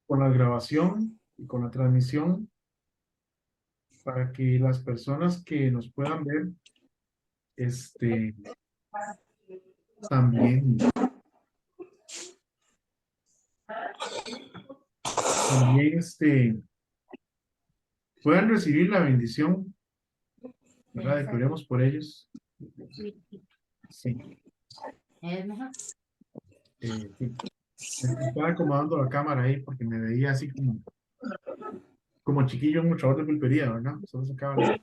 con la grabación y con la transmisión para que las personas que nos puedan ver, este, también, también, puedan recibir la bendición, ¿verdad? Y que oremos por ellos. Sí. Sí. Estaba acomodando la cámara ahí porque me veía así como chiquillo en un mostrador de pulpería, ¿verdad? Solo sacaba la...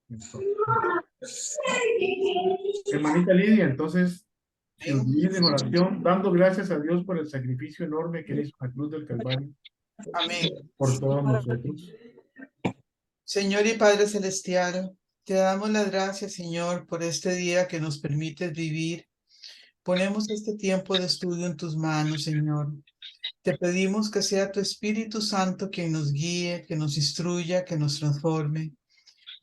Entonces, hermanita Lidia, entonces, si nos dirigen en oración, dando gracias a Dios por el sacrificio enorme que él hizo en la cruz del Calvario, Amén. por todos nosotros. Señor y Padre Celestial, te damos las gracias, Señor, por este día que nos permites vivir. Ponemos este tiempo de estudio en tus manos, Señor. Te pedimos que sea tu Espíritu Santo quien nos guíe, que nos instruya, que nos transforme.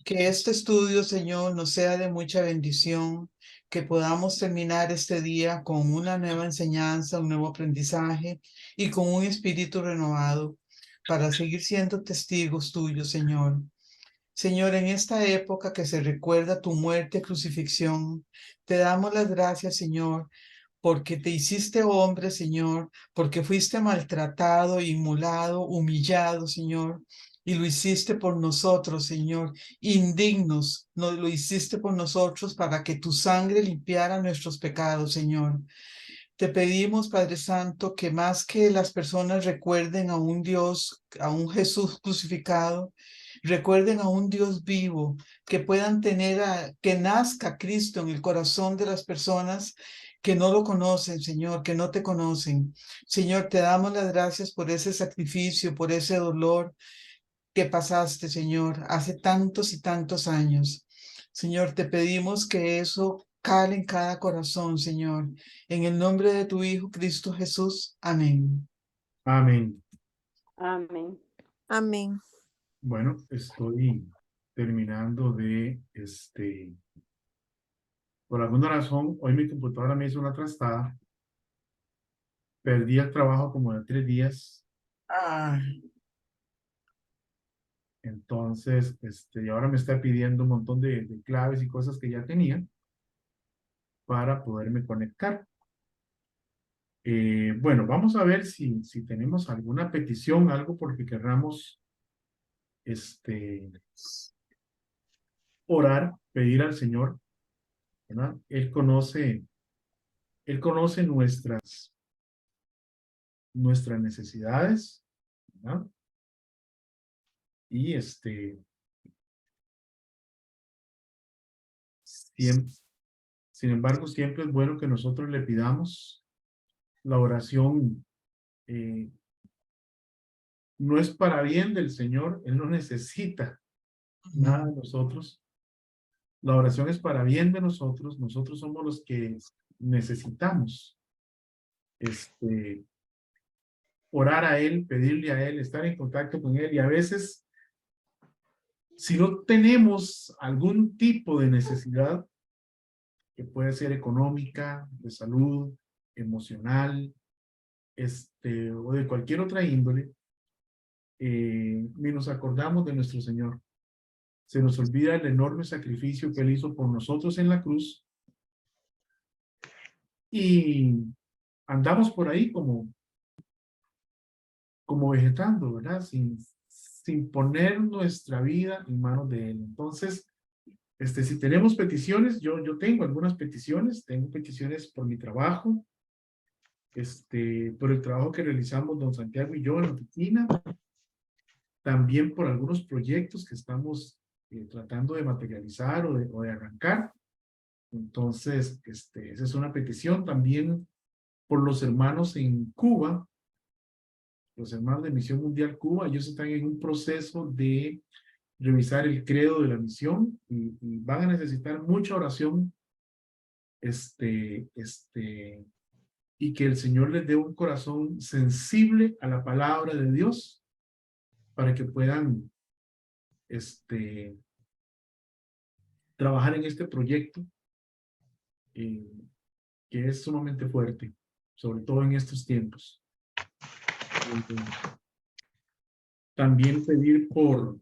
Que este estudio, Señor, nos sea de mucha bendición, que podamos terminar este día con una nueva enseñanza, un nuevo aprendizaje y con un espíritu renovado para seguir siendo testigos tuyos, Señor. Señor, en esta época que se recuerda tu muerte y crucifixión, te damos las gracias, Señor, porque te hiciste hombre, Señor, porque fuiste maltratado, inmolado, humillado, Señor, y lo hiciste por nosotros, Señor, indignos, no lo hiciste por nosotros para que tu sangre limpiara nuestros pecados, Señor. Te pedimos, Padre Santo, que más que las personas recuerden a un Dios, a un Jesús crucificado, recuerden a un Dios vivo, que puedan tener que nazca Cristo en el corazón de las personas que no lo conocen, Señor, que no te conocen. Señor, te damos las gracias por ese sacrificio, por ese dolor que pasaste, Señor, hace tantos y tantos años. Señor, te pedimos que eso cale en cada corazón, Señor. En el nombre de tu Hijo, Cristo Jesús. Amén. Amén. Amén. Amén. Bueno, estoy terminando de, por alguna razón, hoy mi computadora me hizo una trastada. Perdí el trabajo como de 3 días. Ah, Entonces, y ahora me está pidiendo un montón de claves y cosas que ya tenía para poderme conectar. Bueno, vamos a ver si tenemos alguna petición, algo porque querramos, orar, pedir al Señor, ¿verdad? Él conoce nuestras necesidades, ¿verdad? Y siempre, sin embargo, siempre es bueno que nosotros le pidamos. La oración no es para bien del Señor, Él no necesita nada de nosotros. La oración es para bien de nosotros, nosotros somos los que necesitamos orar a Él, pedirle a Él, estar en contacto con Él. Y a veces, si no tenemos algún tipo de necesidad, que puede ser económica, de salud, emocional, o de cualquier otra índole, ni nos acordamos de nuestro Señor. Se nos olvida el enorme sacrificio que Él hizo por nosotros en la cruz y andamos por ahí como vegetando, ¿verdad? Sin poner nuestra vida en manos de Él. Entonces, si tenemos peticiones, yo tengo algunas peticiones, tengo peticiones por mi trabajo, por el trabajo que realizamos don Santiago y yo en la oficina, también por algunos proyectos que estamos tratando de materializar o de arrancar. Entonces, esa es una petición también por los hermanos en Cuba, los hermanos de Misión Mundial Cuba. Ellos están en un proceso de revisar el credo de la misión y van a necesitar mucha oración, y que el Señor les dé un corazón sensible a la palabra de Dios para que puedan, trabajar en este proyecto, que es sumamente fuerte, sobre todo en estos tiempos. También pedir por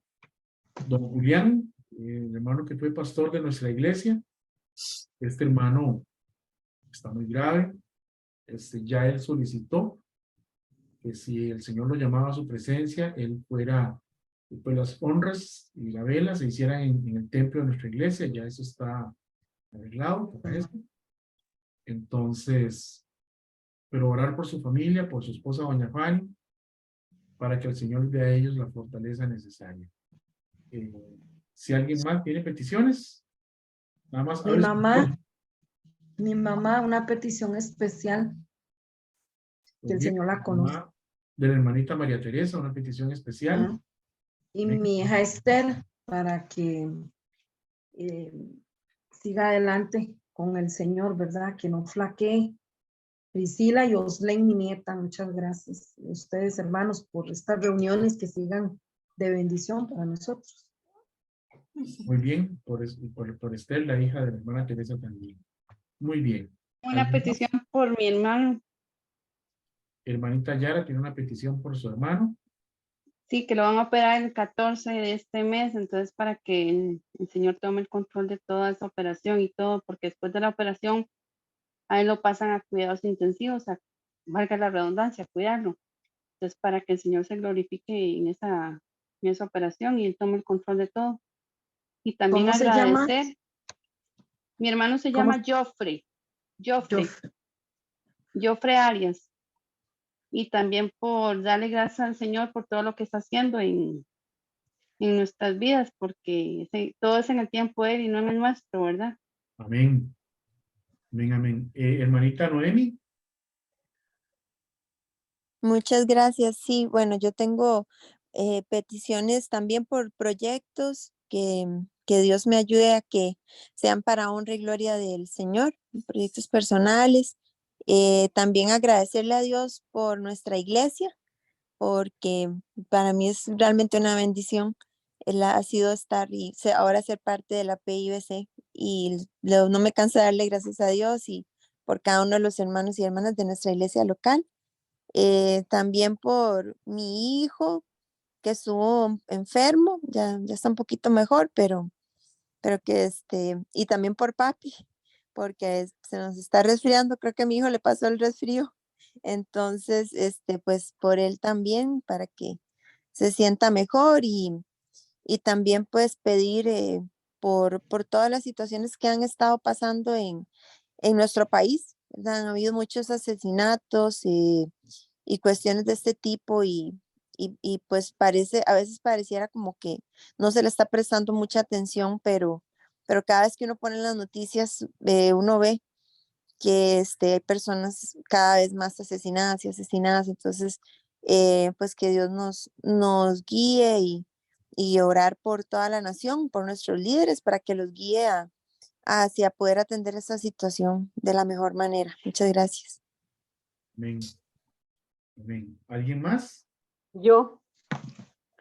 don Julián, el hermano que fue pastor de nuestra iglesia. Este hermano está muy grave. Ya él solicitó que si el Señor lo llamaba a su presencia, él fuera, pues las honras y la vela se hicieran en el templo de nuestra iglesia. Ya eso está arreglado para eso. Entonces, pero orar por su familia, por su esposa doña Fanny, para que el Señor dé a ellos la fortaleza necesaria. Si alguien más tiene peticiones, nada más Mi abre su mamá, micrófono. una petición especial, que el Bien, Señor la conoce. mamá de la hermanita María Teresa, una petición especial. Ah, y Amén. mi hija Esther, para que eh, siga adelante con el Señor, ¿verdad? Que no flaquee. Priscila y Oslen, mi nieta, muchas gracias a ustedes, hermanos, por estas reuniones que sigan de bendición para nosotros. Muy bien, por Esther, la hija de la hermana Teresa también. Muy bien. Una ¿Alguien más? petición por mi hermano. Hermanita Yara tiene una petición por su hermano. Sí, que lo van a operar el 14 de este mes, entonces para que el Señor tome el control de toda esa operación y todo, porque después de la operación a él lo pasan a cuidados intensivos, valga la redundancia, a cuidarlo. Entonces para que el Señor se glorifique en esa operación y él tome el control de todo. Y también ¿Cómo se llama? agradecer. Mi hermano se ¿Cómo? llama Joffrey Yo, Arias. Y también por darle gracias al Señor por todo lo que está haciendo en nuestras vidas, porque todo es en el tiempo de Él y no en el nuestro, ¿verdad? Amén. Amén, amén. Hermanita Noemi. Muchas gracias. Sí, bueno, yo tengo peticiones también por proyectos que Dios me ayude a que sean para honra y gloria del Señor, proyectos personales. También agradecerle a Dios por nuestra iglesia, porque para mí es realmente una bendición. Ha sido estar y ahora ser parte de la PIBC y no me canso de darle gracias a Dios y por cada uno de los hermanos y hermanas de nuestra iglesia local. También por mi hijo que estuvo enfermo, ya está un poquito mejor, pero que y también por papi, porque se nos está resfriando, creo que a mi hijo le pasó el resfrío, entonces, pues por él también, para que se sienta mejor y también pues pedir por todas las situaciones que han estado pasando en nuestro país, ¿verdad? Han habido muchos asesinatos y cuestiones de este tipo y pues a veces pareciera como que no se le está prestando mucha atención, pero cada vez que uno pone las noticias, uno ve que hay personas cada vez más asesinadas y asesinadas, entonces pues que Dios nos guíe y orar por toda la nación, por nuestros líderes, para que los guíe hacia poder atender esta situación de la mejor manera. Muchas gracias. Amén. Amén. ¿Alguien más? Yo,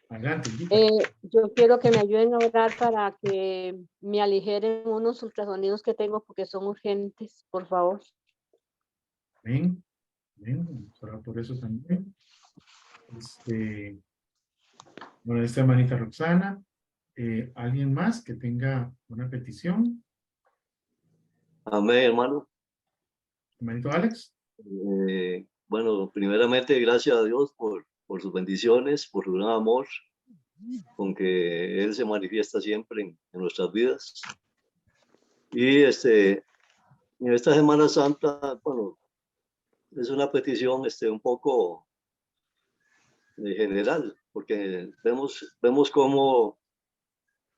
Adelante. Gita. yo quiero que me ayuden a orar para que me aligeren unos ultrasonidos que tengo porque son urgentes, por favor. Amén. Amén. Vamos a orar por eso también. Bueno, esta hermanita Roxana. ¿Alguien más que tenga una petición? Amén, hermano. Hermanito Alex. Bueno, primeramente, gracias a Dios por sus bendiciones, por su gran amor, con que Él se manifiesta siempre en nuestras vidas. Y en esta Semana Santa, bueno, es una petición un poco general, porque vemos cómo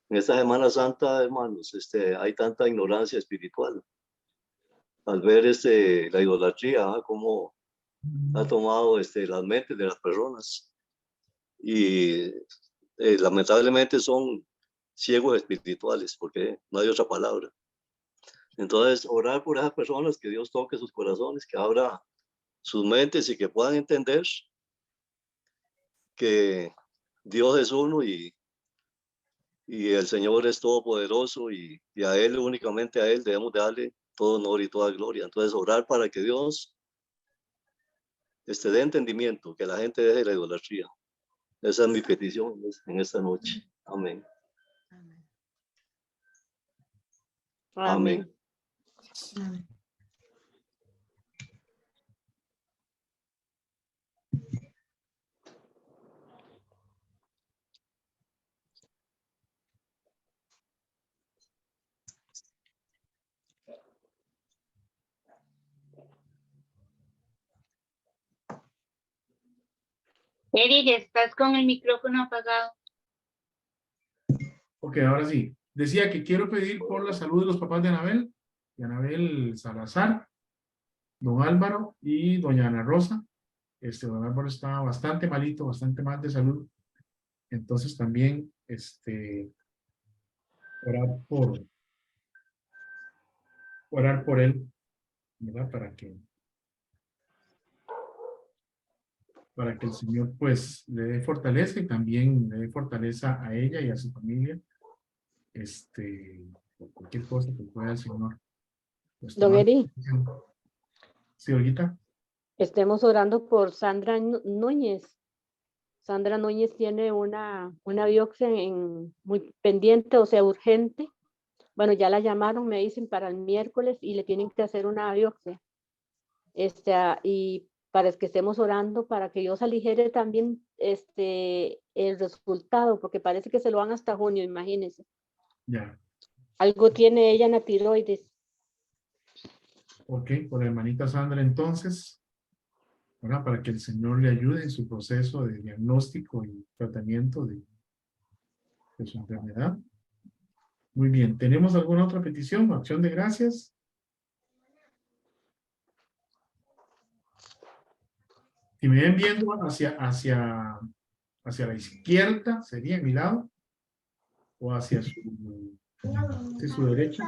en esta Semana Santa, hermanos, hay tanta ignorancia espiritual. Al ver la idolatría, cómo ha tomado las mentes de las personas y lamentablemente son ciegos espirituales, porque no hay otra palabra. Entonces, orar por esas personas, que Dios toque sus corazones, que abra sus mentes y que puedan entender que Dios es uno y el Señor es todopoderoso y a Él, únicamente a Él, debemos darle todo honor y toda gloria. Entonces, orar para que Dios dé entendimiento, que la gente deje la idolatría. Esa es mi petición en esta noche. Amén. Amén. Amén. Eric, estás con el micrófono apagado. Ok, ahora sí. Decía que quiero pedir por la salud de los papás de Anabel Salazar, don Álvaro y doña Ana Rosa. Don Álvaro está bastante malito, bastante mal de salud. Entonces también, orar por él, ¿verdad? Para que el Señor pues le dé fortaleza y también le dé fortaleza a ella y a su familia. Por cualquier cosa que pueda el Señor. Pues, Don tomar Eri, decisión. Sí, Olguita. estemos orando por Sandra Núñez. Sandra Núñez tiene una biopsia muy pendiente, o sea, urgente. Bueno, ya la llamaron, me dicen, para el miércoles y le tienen que hacer una biopsia. Y para que estemos orando, para que Dios aligere también el resultado, porque parece que se lo van hasta junio, imagínense. Ya. Algo tiene ella en la tiroides. Ok, por la hermanita Sandra entonces, ¿verdad? Para que el Señor le ayude en su proceso de diagnóstico y tratamiento de su enfermedad. Muy bien, ¿tenemos alguna otra petición? ¿Acción de gracias? Si me ven viendo hacia la izquierda, sería a mi lado, o hacia su derecha.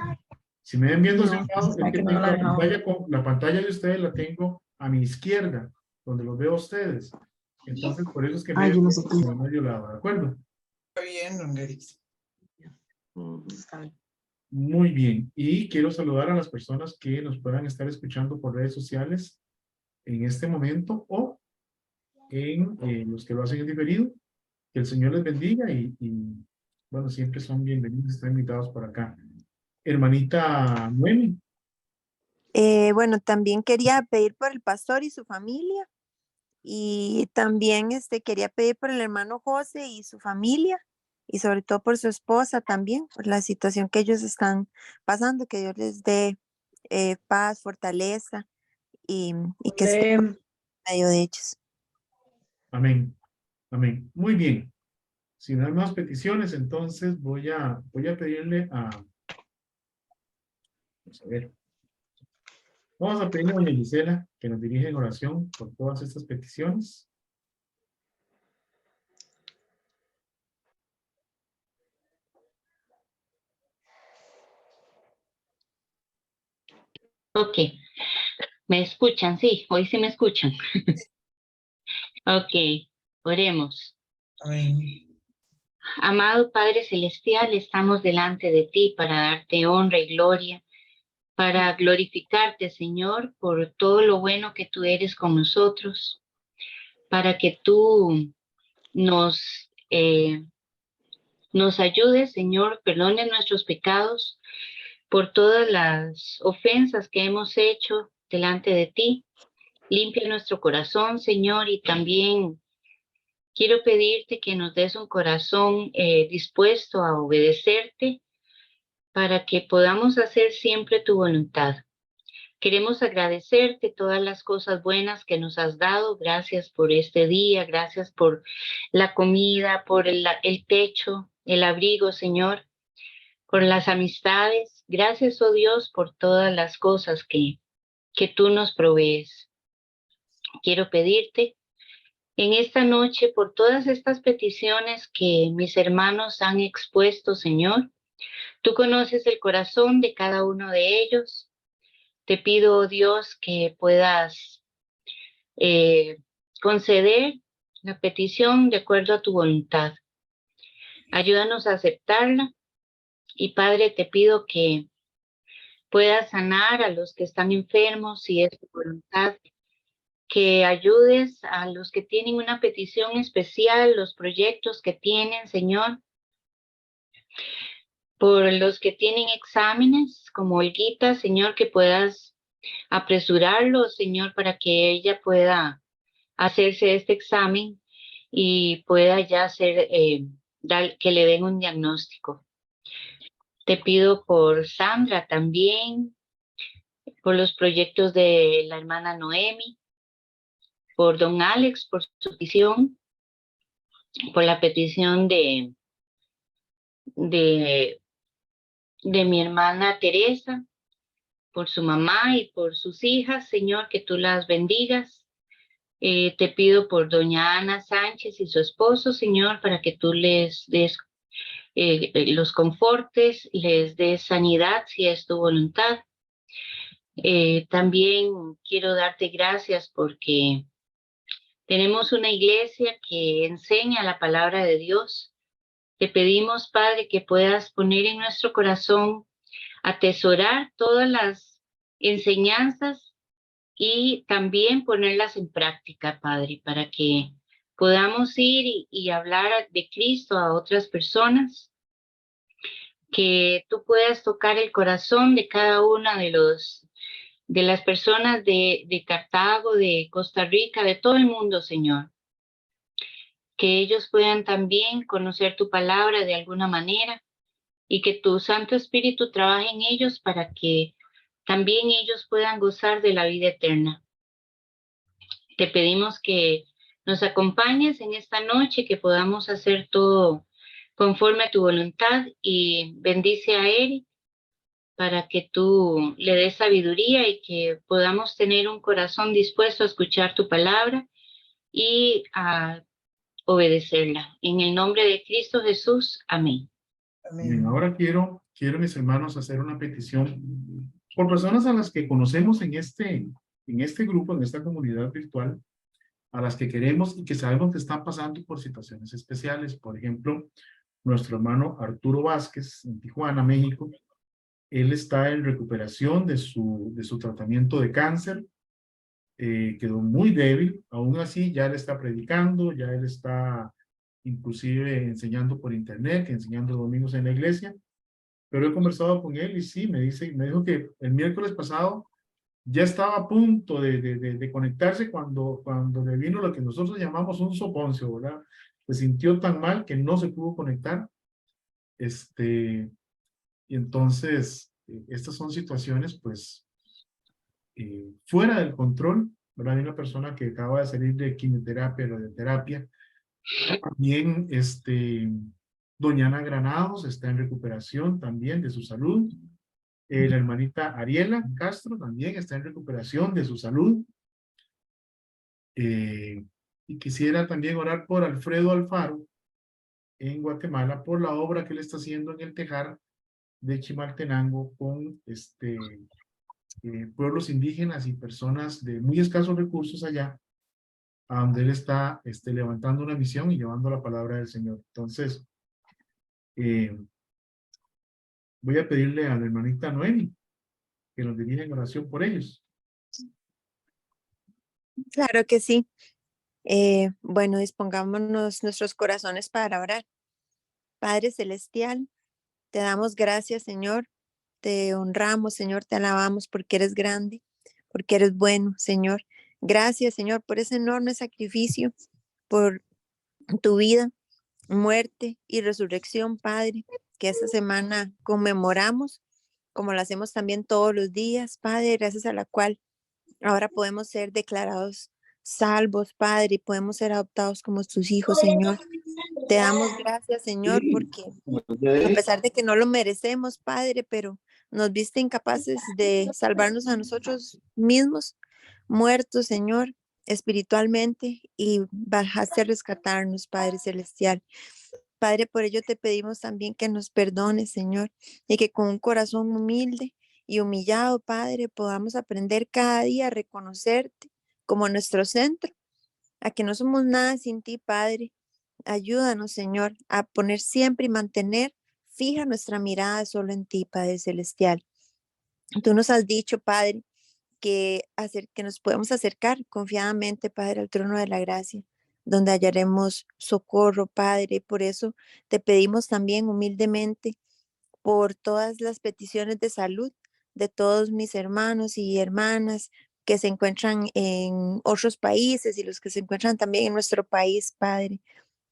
Si me ven viendo hacia un lado, es que tengo la pantalla de ustedes la tengo a mi izquierda, donde los veo a ustedes. Entonces, por eso es que me ven a medio lado, ¿de acuerdo? Está bien, don Eric. Muy bien. Y quiero saludar a las personas que nos puedan estar escuchando por redes sociales en este momento o en los que lo hacen en diferido. Que el Señor les bendiga y bueno, siempre son bienvenidos, están invitados por acá. Hermanita Noemi. Bueno, también quería pedir por el pastor y su familia. Y también quería pedir por el hermano José y su familia. Y sobre todo por su esposa también, por la situación que ellos están pasando, que Dios les dé paz, fortaleza y que esté en medio de ellos. Amén. Amén. Muy bien. Si no hay más peticiones, entonces voy a pedirle vamos a ver. Vamos a pedirle a doña Gisela que nos dirija en oración por todas estas peticiones. Ok, ¿me escuchan? Sí, hoy sí me escuchan. Ok, oremos. Amén. Amado Padre Celestial, estamos delante de ti para darte honra y gloria, para glorificarte, Señor, por todo lo bueno que tú eres con nosotros, para que tú nos ayudes, Señor, perdone nuestros pecados por todas las ofensas que hemos hecho delante de ti. Limpia nuestro corazón, Señor, y también quiero pedirte que nos des un corazón dispuesto a obedecerte para que podamos hacer siempre tu voluntad. Queremos agradecerte todas las cosas buenas que nos has dado. Gracias por este día, gracias por la comida, por el techo, el abrigo, Señor, por las amistades. Gracias, oh Dios, por todas las cosas que tú nos provees. Quiero pedirte en esta noche por todas estas peticiones que mis hermanos han expuesto, Señor. Tú conoces el corazón de cada uno de ellos. Te pido, oh Dios, que puedas conceder la petición de acuerdo a tu voluntad. Ayúdanos a aceptarla y, Padre, te pido que puedas sanar a los que están enfermos si es tu voluntad, que ayudes a los que tienen una petición especial, los proyectos que tienen, Señor. Por los que tienen exámenes, como Olguita, Señor, que puedas apresurarlo, Señor, para que ella pueda hacerse este examen y pueda ya hacer, que le den un diagnóstico. Te pido por Sandra también, por los proyectos de la hermana Noemi, por don Alex, por su petición, por la petición de mi hermana Teresa, por su mamá y por sus hijas, Señor, que tú las bendigas. Te pido por doña Ana Sánchez y su esposo, Señor, para que tú les des los confortes, les des sanidad si es tu voluntad. También quiero darte gracias porque tenemos una iglesia que enseña la palabra de Dios. Te pedimos, Padre, que puedas poner en nuestro corazón atesorar todas las enseñanzas y también ponerlas en práctica, Padre, para que podamos ir y hablar de Cristo a otras personas, que tú puedas tocar el corazón de cada una de las personas de Cartago, de Costa Rica, de todo el mundo, Señor, que ellos puedan también conocer tu palabra de alguna manera y que tu Santo Espíritu trabaje en ellos para que también ellos puedan gozar de la vida eterna. Te pedimos que nos acompañes en esta noche, que podamos hacer todo conforme a tu voluntad y bendice a Eric para que tú le des sabiduría y que podamos tener un corazón dispuesto a escuchar tu palabra y a obedecerla. En el nombre de Cristo Jesús, amén. Bien, ahora quiero, mis hermanos, hacer una petición por personas a las que conocemos en este grupo, en esta comunidad virtual, a las que queremos y que sabemos que están pasando por situaciones especiales. Por ejemplo, nuestro hermano Arturo Vázquez, en Tijuana, México. Él está en recuperación de su tratamiento de cáncer. Quedó muy débil, aún así ya él está predicando, ya él está inclusive enseñando por internet, enseñando domingos en la iglesia, pero he conversado con él y sí, me dijo que el miércoles pasado ya estaba a punto de conectarse cuando le vino lo que nosotros llamamos un soponcio, ¿verdad? Se sintió tan mal que no se pudo conectar. Y entonces, estas son situaciones, pues, fuera del control, ¿verdad? Hay una persona que acaba de salir de quimioterapia, radioterapia. También, doña Ana Granados está en recuperación también de su salud. La hermanita Ariela Castro también está en recuperación de su salud. Y quisiera también orar por Alfredo Alfaro en Guatemala por la obra que él está haciendo en el Tejar de Chimaltenango con pueblos indígenas y personas de muy escasos recursos allá, a donde él está levantando una misión y llevando la palabra del Señor. Entonces, voy a pedirle a la hermanita Noemi que nos dirija en oración por ellos. Claro que sí. Bueno, dispongámonos nuestros corazones para orar. Padre Celestial, te damos gracias, Señor. Te honramos, Señor, te alabamos porque eres grande, porque eres bueno, Señor. Gracias, Señor, por ese enorme sacrificio, por tu vida, muerte y resurrección, Padre, que esta semana conmemoramos, como lo hacemos también todos los días, Padre, gracias a la cual ahora podemos ser declarados salvos, Padre, y podemos ser adoptados como tus hijos, Señor. Te damos gracias, Señor, porque a pesar de que no lo merecemos, Padre, pero nos viste incapaces de salvarnos a nosotros mismos, muertos, Señor, espiritualmente, y bajaste a rescatarnos, Padre Celestial. Padre, por ello te pedimos también que nos perdones, Señor, y que con un corazón humilde y humillado, Padre, podamos aprender cada día a reconocerte como nuestro centro, a que no somos nada sin ti, Padre. Ayúdanos, Señor, a poner siempre y mantener fija nuestra mirada solo en ti, Padre Celestial. Tú nos has dicho, Padre, que nos podemos acercar confiadamente, Padre, al trono de la gracia, donde hallaremos socorro, Padre. Por eso te pedimos también humildemente por todas las peticiones de salud de todos mis hermanos y hermanas que se encuentran en otros países y los que se encuentran también en nuestro país, Padre,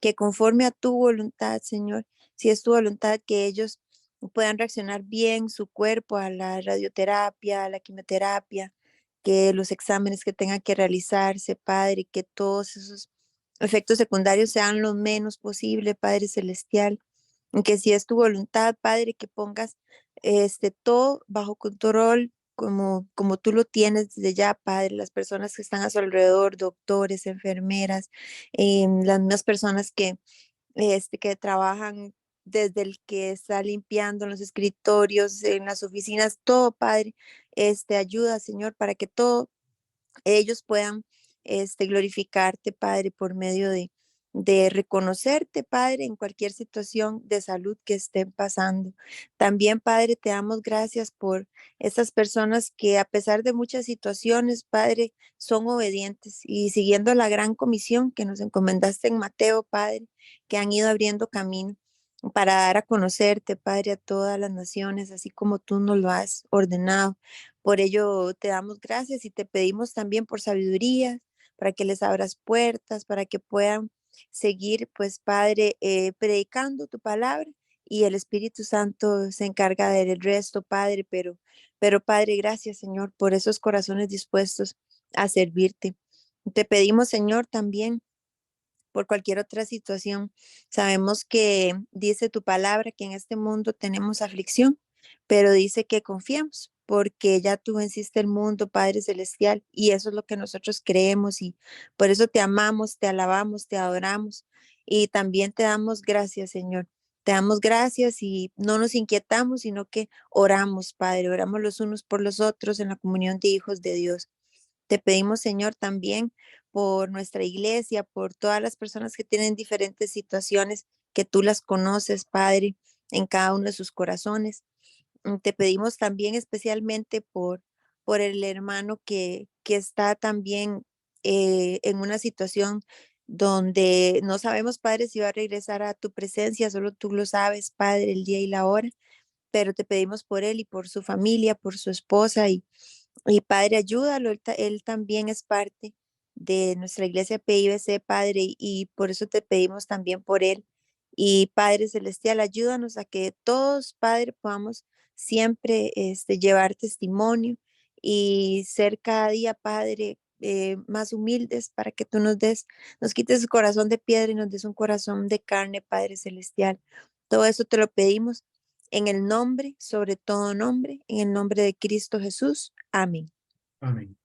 que conforme a tu voluntad, Señor, si es tu voluntad que ellos puedan reaccionar bien su cuerpo a la radioterapia, a la quimioterapia, que los exámenes que tengan que realizarse, Padre, que todos esos efectos secundarios sean lo menos posible, Padre Celestial, y que si es tu voluntad, Padre, que pongas todo bajo control, como tú lo tienes desde ya, Padre, las personas que están a su alrededor, doctores, enfermeras, las mismas personas que trabajan desde el que está limpiando en los escritorios, en las oficinas, todo, Padre, ayuda, Señor, para que todo ellos puedan glorificarte, Padre, por medio de reconocerte, Padre, en cualquier situación de salud que estén pasando. También, Padre, te damos gracias por esas personas que a pesar de muchas situaciones, Padre, son obedientes y siguiendo la gran comisión que nos encomendaste en Mateo, Padre, que han ido abriendo camino para dar a conocerte, Padre, a todas las naciones, así como tú nos lo has ordenado. Por ello te damos gracias y te pedimos también por sabiduría, para que les abras puertas, para que puedan seguir, pues Padre, predicando tu palabra y el Espíritu Santo se encarga del resto, Padre, pero Padre, gracias, Señor, por esos corazones dispuestos a servirte. Te pedimos, Señor, también por cualquier otra situación. Sabemos que dice tu palabra que en este mundo tenemos aflicción, pero dice que confiamos porque ya tú venciste el mundo, Padre Celestial, y eso es lo que nosotros creemos y por eso te amamos, te alabamos, te adoramos y también te damos gracias, Señor. Te damos gracias y no nos inquietamos, sino que oramos, Padre, oramos los unos por los otros en la comunión de hijos de Dios. Te pedimos, Señor, también por nuestra iglesia, por todas las personas que tienen diferentes situaciones, que tú las conoces, Padre, en cada uno de sus corazones. Te pedimos también especialmente por el hermano que está también en una situación donde no sabemos, Padre, si va a regresar a tu presencia, solo tú lo sabes, Padre, el día y la hora, pero te pedimos por él y por su familia, por su esposa y Padre, ayúdalo, él también es parte de nuestra iglesia PIBC, Padre, y por eso te pedimos también por él. Y Padre Celestial, ayúdanos a que todos, Padre, podamos siempre llevar testimonio y ser cada día, Padre, más humildes para que tú nos quites el corazón de piedra y nos des un corazón de carne, Padre Celestial. Todo eso te lo pedimos en el nombre, sobre todo nombre, en el nombre de Cristo Jesús. Amén. Amén.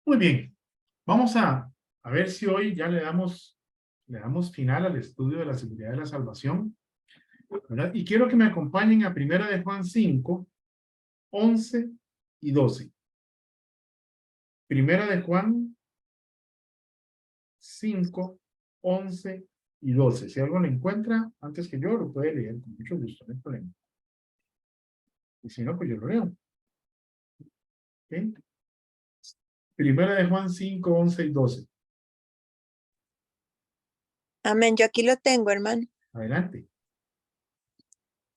Muy bien. Vamos a ver si hoy ya le damos final al estudio de la seguridad de la salvación, ¿verdad? Y quiero que me acompañen a Primera de Juan 5, 11 y 12. Primera de Juan 5, 11 y 12. Si algo lo encuentra antes que yo, lo puede leer con mucho gusto, no hay problema. Y si no, pues yo lo leo. ¿Okay? Primera de Juan 5, 11 y 12. Amén. Yo aquí lo tengo, hermano. Adelante.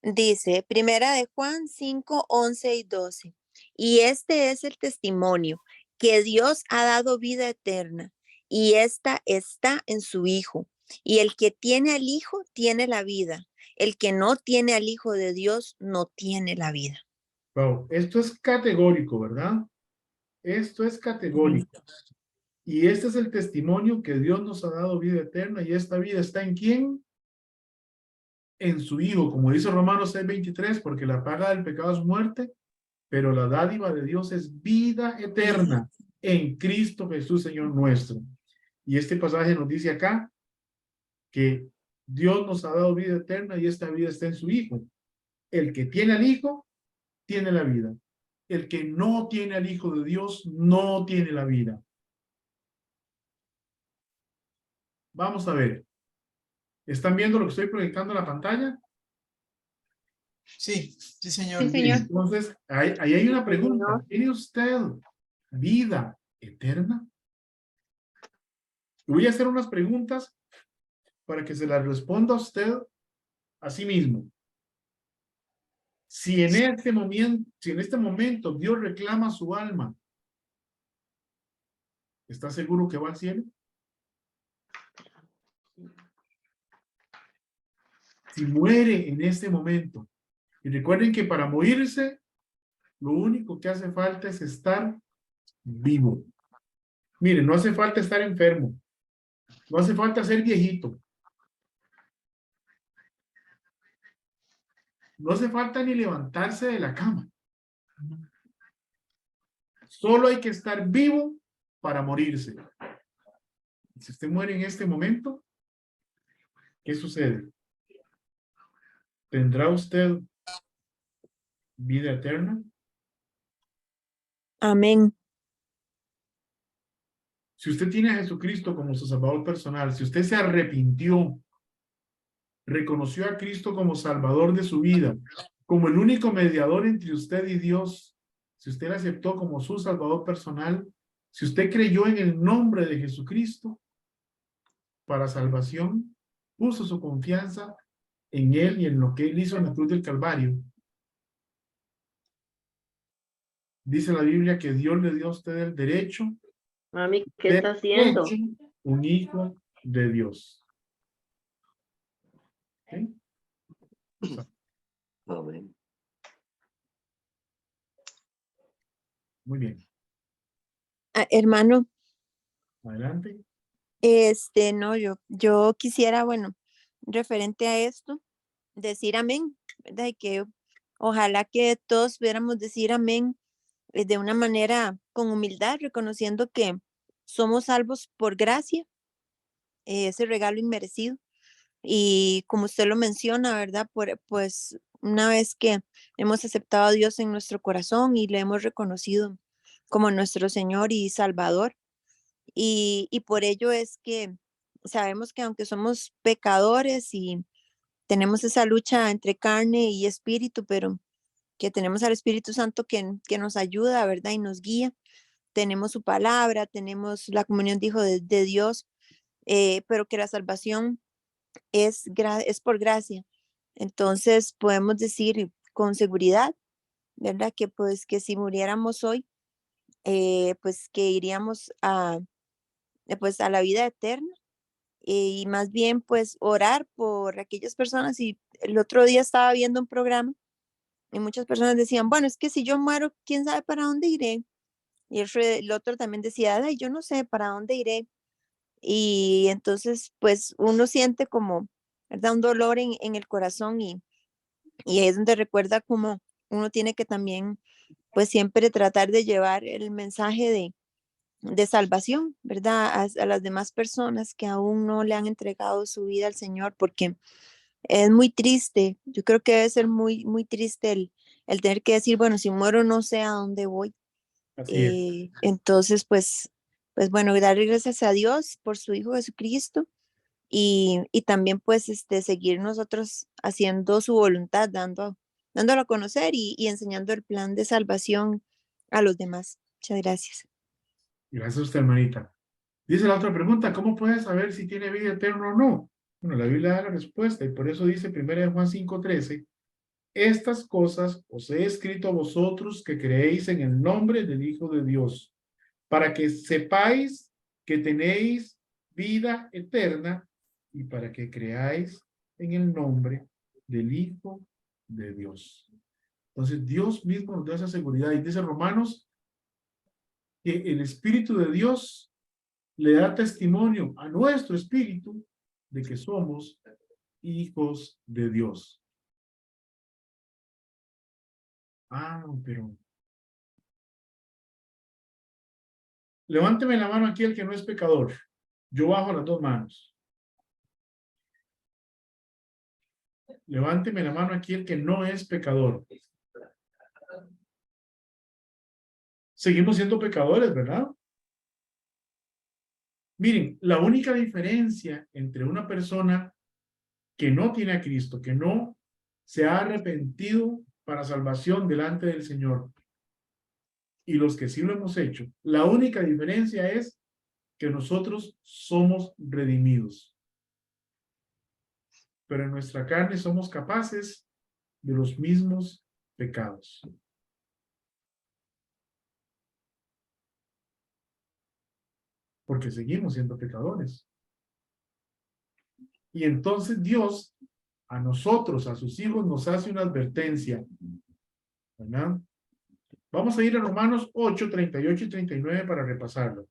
Dice, Primera de Juan 5, 11 y 12. Y este es el testimonio, que Dios ha dado vida eterna, y esta está en su Hijo. Y el que tiene al Hijo tiene la vida. El que no tiene al Hijo de Dios no tiene la vida. Wow, esto es categórico, ¿verdad? Esto es categórico. Y este es el testimonio que Dios nos ha dado vida eterna, y esta vida está ¿en quién? En su Hijo, como dice Romanos 6:23, porque la paga del pecado es muerte, pero la dádiva de Dios es vida eterna en Cristo Jesús, Señor nuestro. Y este pasaje nos dice acá que Dios nos ha dado vida eterna y esta vida está en su Hijo. El que tiene al Hijo, tiene la vida. El que no tiene al Hijo de Dios, no tiene la vida. Vamos a ver. ¿Están viendo lo que estoy proyectando en la pantalla? Sí, sí, señor. Sí, señor. Entonces, ahí hay una pregunta. ¿Tiene usted vida eterna? Voy a hacer unas preguntas para que se las responda a usted a sí mismo. Si en este momento Dios reclama su alma, ¿está seguro que va al cielo? Si muere en este momento, y recuerden que para morirse, lo único que hace falta es estar vivo. Miren, no hace falta estar enfermo, no hace falta ser viejito, no hace falta ni levantarse de la cama. Solo hay que estar vivo para morirse. Si usted muere en este momento, ¿qué sucede? ¿Tendrá usted vida eterna? Amén. Si usted tiene a Jesucristo como su Salvador personal, si usted se arrepintió, reconoció a Cristo como Salvador de su vida, como el único mediador entre usted y Dios, si usted le aceptó como su Salvador personal, si usted creyó en el nombre de Jesucristo para salvación, puso su confianza en Él y en lo que Él hizo en la cruz del Calvario. Dice la Biblia que Dios le dio a usted el derecho Mami, ¿qué de está haciendo? ser un hijo de Dios. ¿Okay? Amén. Muy bien. Hermano, Adelante. no, yo quisiera, bueno, referente a esto, decir amén, ¿verdad? Y que ojalá que todos pudiéramos decir amén de una manera con humildad, reconociendo que somos salvos por gracia, ese regalo inmerecido. Y como usted lo menciona, ¿verdad? Pues una vez que hemos aceptado a Dios en nuestro corazón y le hemos reconocido como nuestro Señor y Salvador, y por ello es que sabemos que aunque somos pecadores y tenemos esa lucha entre carne y espíritu, pero que tenemos al Espíritu Santo que nos ayuda, ¿verdad? Y nos guía. Tenemos su palabra, tenemos la comunión de Hijo de Dios, pero que la salvación es por gracia. Entonces podemos decir con seguridad, ¿verdad? Que pues que si muriéramos hoy, pues que iríamos pues a la vida eterna y más bien pues orar por aquellas personas. Y el otro día estaba viendo un programa y muchas personas decían, bueno, es que si yo muero, ¿quién sabe para dónde iré? Y el otro también decía, ay, yo no sé para dónde iré. Y entonces pues uno siente como, ¿verdad? Un dolor en el corazón y ahí es donde recuerda como uno tiene que también pues siempre tratar de llevar el mensaje de salvación, ¿verdad? A las demás personas que aún no le han entregado su vida al Señor, porque es muy triste. Yo creo que debe ser muy, muy triste el tener que decir, bueno, si muero no sé a dónde voy. Así es. Entonces, pues bueno, darle gracias a Dios por su Hijo Jesucristo y también pues seguir nosotros haciendo su voluntad, dándolo a conocer y enseñando el plan de salvación a los demás. Muchas gracias. Gracias a usted, hermanita. Dice la otra pregunta, ¿cómo puedes saber si tiene vida eterna o no? Bueno, la Biblia da la respuesta y por eso dice 1 Juan 5:13, estas cosas os he escrito a vosotros que creéis en el nombre del Hijo de Dios, para que sepáis que tenéis vida eterna y para que creáis en el nombre del Hijo de Dios. Entonces Dios mismo nos da esa seguridad y dice Romanos que el Espíritu de Dios le da testimonio a nuestro espíritu de que somos hijos de Dios. Pero levánteme la mano aquí el que no es pecador. Yo bajo las dos manos. Levánteme la mano aquí el que no es pecador. Seguimos siendo pecadores, ¿verdad? Miren, la única diferencia entre una persona que no tiene a Cristo, que no se ha arrepentido para salvación delante del Señor, y los que sí lo hemos hecho. La única diferencia es que nosotros somos redimidos. Pero en nuestra carne somos capaces de los mismos pecados. Porque seguimos siendo pecadores. Y entonces Dios, a nosotros, a sus hijos, nos hace una advertencia. ¿Verdad? Vamos a ir a Romanos 8, 38 y 39 para repasarlo.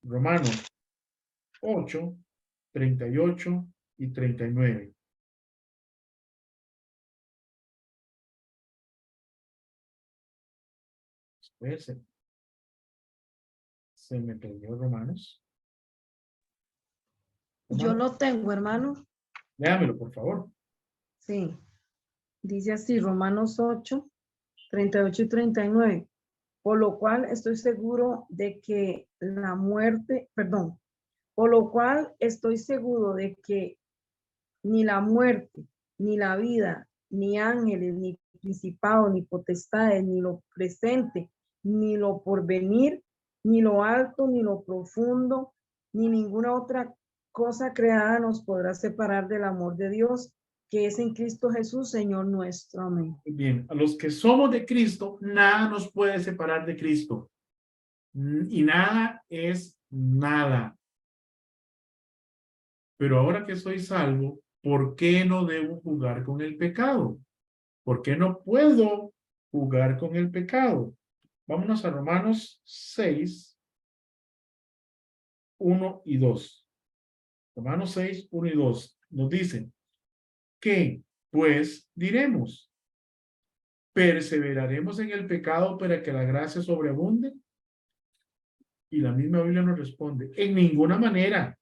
Romanos 8, 38 y 39. Espérese. Se me perdió Romanos. Yo lo tengo, hermano. Léamelo, por favor. Sí. Dice así, Romanos 8, 38 y 39. Por lo cual estoy seguro de que la muerte, perdón, por lo cual estoy seguro de que ni la muerte, ni la vida, ni ángeles, ni principados, ni potestades, ni lo presente, ni lo porvenir, ni lo alto, ni lo profundo, ni ninguna otra cosa creada nos podrá separar del amor de Dios, que es en Cristo Jesús, Señor nuestro. Amén. Bien, a los que somos de Cristo, nada nos puede separar de Cristo. Y nada es nada. Pero ahora que soy salvo, ¿por qué no debo jugar con el pecado? ¿Por qué no puedo jugar con el pecado? Vámonos a Romanos 6, 1 y 2. Romanos 6, 1 y 2 nos dicen, ¿qué pues diremos? ¿Perseveraremos en el pecado para que la gracia sobreabunde? Y la misma Biblia nos responde, en ninguna manera,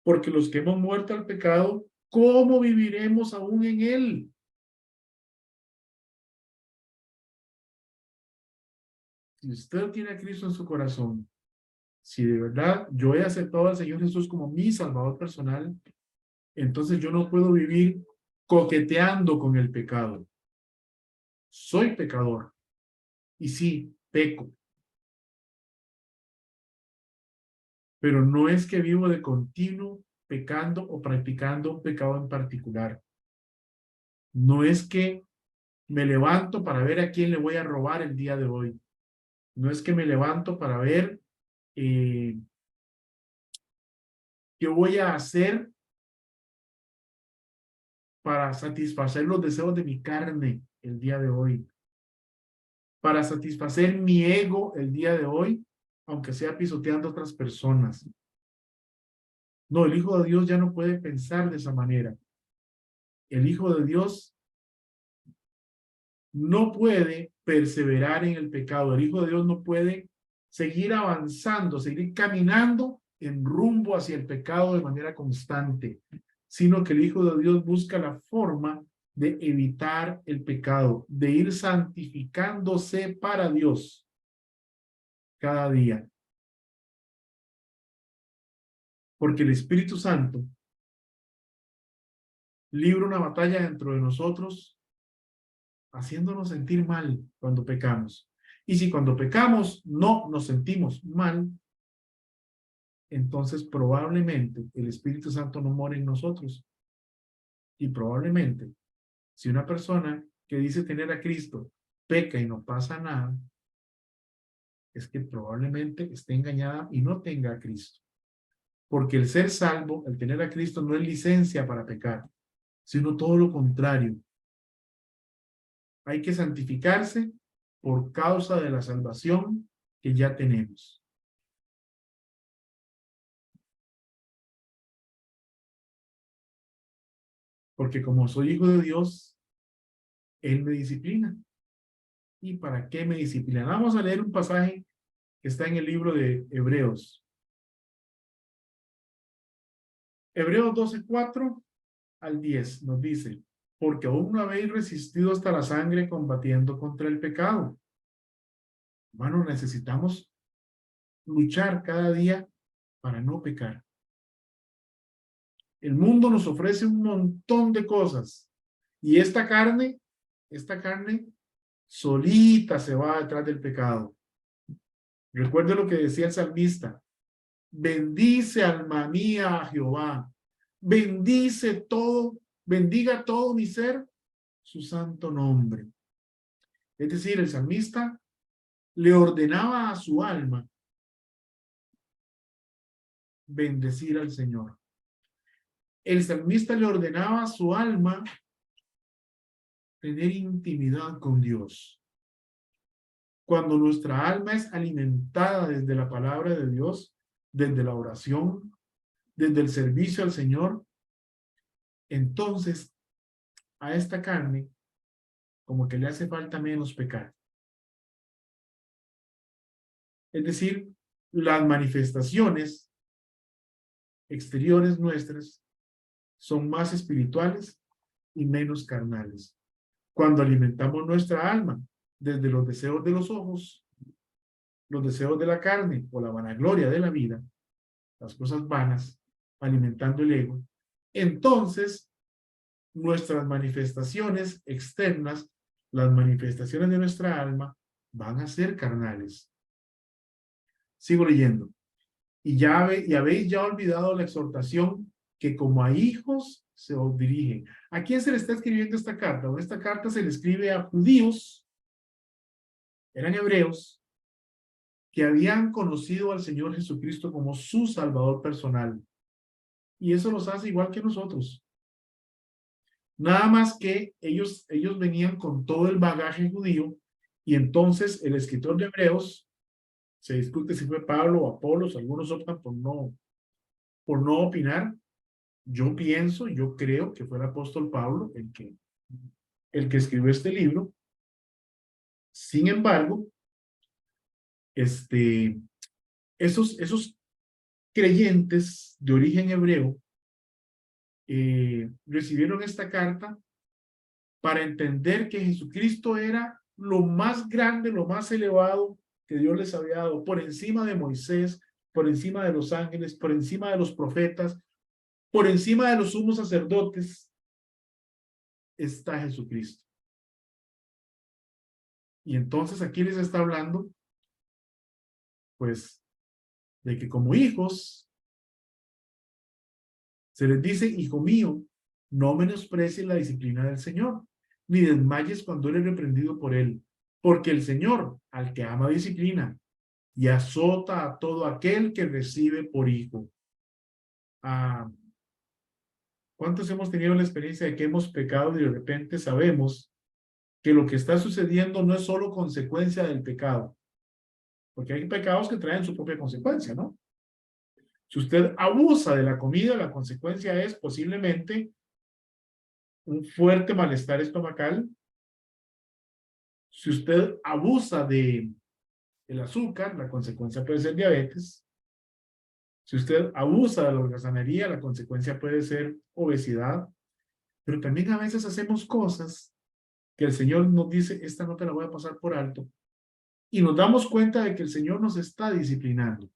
porque los que hemos muerto al pecado, ¿cómo viviremos aún en él? Si usted tiene a Cristo en su corazón, si de verdad yo he aceptado al Señor Jesús como mi Salvador personal, entonces yo no puedo vivir coqueteando con el pecado. Soy pecador. Y sí, peco. Pero no es que vivo de continuo pecando o practicando un pecado en particular. No es que me levanto para ver a quién le voy a robar el día de hoy. No es que me levanto para ver qué voy a hacer para satisfacer los deseos de mi carne el día de hoy. Para satisfacer mi ego el día de hoy, aunque sea pisoteando a otras personas. No, el Hijo de Dios ya no puede pensar de esa manera. El Hijo de Dios no puede perseverar en el pecado. El Hijo de Dios no puede seguir avanzando, seguir caminando en rumbo hacia el pecado de manera constante, sino que el Hijo de Dios busca la forma de evitar el pecado, de ir santificándose para Dios cada día. Porque el Espíritu Santo libra una batalla dentro de nosotros, haciéndonos sentir mal cuando pecamos. Y si cuando pecamos no nos sentimos mal, entonces probablemente el Espíritu Santo no mora en nosotros. Y probablemente, si una persona que dice tener a Cristo peca y no pasa nada, es que probablemente esté engañada y no tenga a Cristo. Porque el ser salvo, el tener a Cristo, no es licencia para pecar, sino todo lo contrario. Hay que santificarse por causa de la salvación que ya tenemos. Porque como soy hijo de Dios, Él me disciplina. ¿Y para qué me disciplina? Vamos a leer un pasaje que está en el libro de Hebreos. Hebreos 12, 4 al 10 nos dice, porque aún no habéis resistido hasta la sangre combatiendo contra el pecado. Hermano, necesitamos luchar cada día para no pecar. El mundo nos ofrece un montón de cosas y esta carne solita se va detrás del pecado. Recuerde lo que decía el salmista. Bendice alma mía a Jehová. Bendice todo, bendiga todo mi ser su santo nombre. Es decir, el salmista le ordenaba a su alma bendecir al Señor. El salmista le ordenaba a su alma tener intimidad con Dios. Cuando nuestra alma es alimentada desde la palabra de Dios, desde la oración, desde el servicio al Señor, entonces a esta carne como que le hace falta menos pecar. Es decir, las manifestaciones exteriores nuestras son más espirituales y menos carnales. Cuando alimentamos nuestra alma desde los deseos de los ojos, los deseos de la carne o la vanagloria de la vida, las cosas vanas, alimentando el ego, entonces nuestras manifestaciones externas, las manifestaciones de nuestra alma, van a ser carnales. Sigo leyendo. Y habéis ya olvidado la exhortación que como a hijos se os dirige. ¿A quién se le está escribiendo esta carta? Bueno, esta carta se le escribe a judíos, eran hebreos, que habían conocido al Señor Jesucristo como su Salvador personal. Y eso los hace igual que nosotros. Nada más que ellos venían con todo el bagaje judío, y entonces el escritor de Hebreos, se discute si fue Pablo o Apolos, algunos optan por no opinar. Yo pienso, yo creo que fue el apóstol Pablo el que escribió este libro. Sin embargo, esos creyentes de origen hebreo recibieron esta carta para entender que Jesucristo era lo más grande, lo más elevado que Dios les había dado, por encima de Moisés, por encima de los ángeles, por encima de los profetas, por encima de los sumos sacerdotes, está Jesucristo. Y entonces aquí les está hablando, pues, de que como hijos, se les dice, hijo mío, no menosprecies la disciplina del Señor, ni desmayes cuando eres reprendido por él, porque el Señor, al que ama disciplina, y azota a todo aquel que recibe por hijo. ¿Cuántos hemos tenido la experiencia de que hemos pecado y de repente sabemos que lo que está sucediendo no es solo consecuencia del pecado? Porque hay pecados que traen su propia consecuencia, ¿no? Si usted abusa de la comida, la consecuencia es posiblemente un fuerte malestar estomacal. Si usted abusa del azúcar, la consecuencia puede ser diabetes. Si usted abusa de la holgazanería, la consecuencia puede ser obesidad. Pero también a veces hacemos cosas que el Señor nos dice, esta no te la voy a pasar por alto. Y nos damos cuenta de que el Señor nos está disciplinando.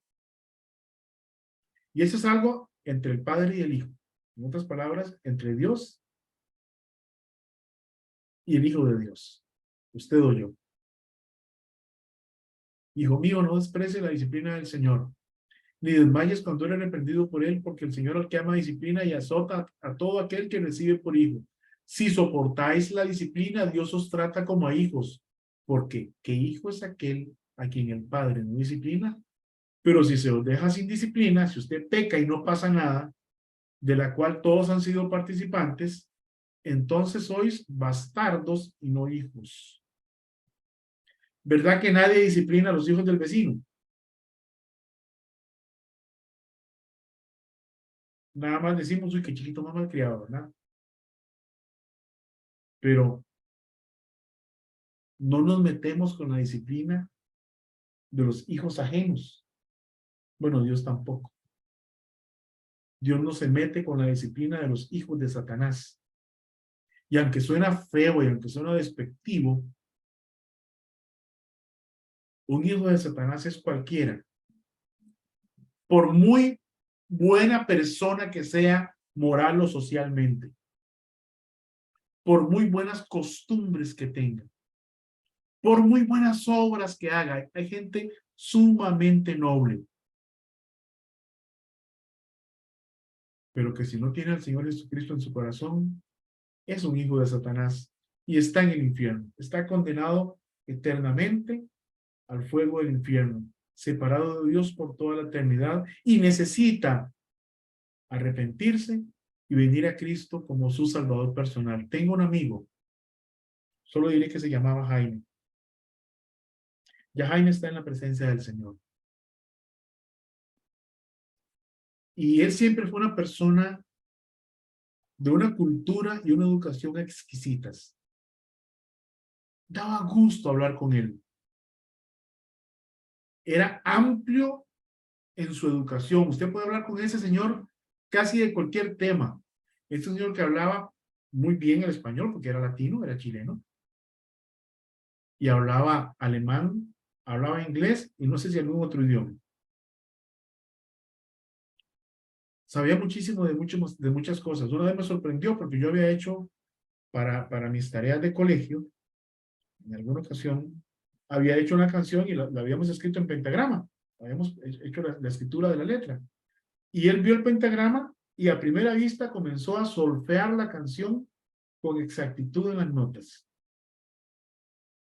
Y eso es algo entre el Padre y el Hijo. En otras palabras, entre Dios y el Hijo de Dios. Usted o yo. Hijo mío, no desprecie la disciplina del Señor, ni desmayes cuando eres reprendido por él, porque el Señor al que ama disciplina y azota a todo aquel que recibe por hijo. Si soportáis la disciplina, Dios os trata como a hijos, porque ¿qué hijo es aquel a quien el Padre no disciplina? Pero si se os deja sin disciplina, si usted peca y no pasa nada, de la cual todos han sido participantes, entonces sois bastardos y no hijos. ¿Verdad que nadie disciplina a los hijos del vecino? Nada más decimos, uy, qué chiquito más malcriado, ¿verdad? Pero no nos metemos con la disciplina de los hijos ajenos. Bueno, Dios tampoco. Dios no se mete con la disciplina de los hijos de Satanás. Y aunque suena feo y aunque suena despectivo, un hijo de Satanás es cualquiera. Por muy buena persona que sea moral o socialmente. Por muy buenas costumbres que tenga. Por muy buenas obras que haga. Hay gente sumamente noble. Pero que si no tiene al Señor Jesucristo en su corazón, es un hijo de Satanás y está en el infierno. Está condenado eternamente al fuego del infierno, separado de Dios por toda la eternidad y necesita arrepentirse y venir a Cristo como su Salvador personal. Tengo un amigo, solo diré que se llamaba Jaime. Ya Jaime está en la presencia del Señor. Y él siempre fue una persona de una cultura y una educación exquisitas. Daba gusto hablar con él. Era amplio en su educación. Usted puede hablar con ese señor casi de cualquier tema. Este señor que hablaba muy bien el español, porque era latino, era chileno, y hablaba alemán, hablaba inglés, y no sé si algún otro idioma. Sabía muchísimo de muchas cosas. Una vez me sorprendió porque yo había hecho para mis tareas de colegio, en alguna ocasión, había hecho una canción y la habíamos escrito en pentagrama. Habíamos hecho la escritura de la letra. Y él vio el pentagrama y a primera vista comenzó a solfear la canción con exactitud en las notas.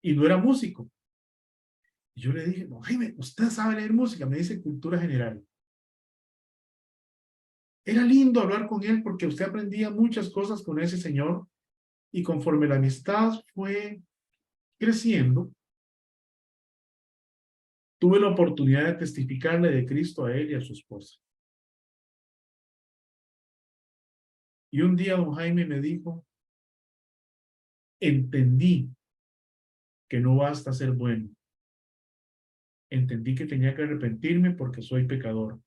Y no era músico. Y yo le dije, no, Jaime, ¿usted sabe leer música? Me dice cultura general. Era lindo hablar con él porque usted aprendía muchas cosas con ese señor y conforme la amistad fue creciendo, tuve la oportunidad de testificarle de Cristo a él y a su esposa. Y un día don Jaime me dijo, entendí que no basta ser bueno. Entendí que tenía que arrepentirme porque soy pecador.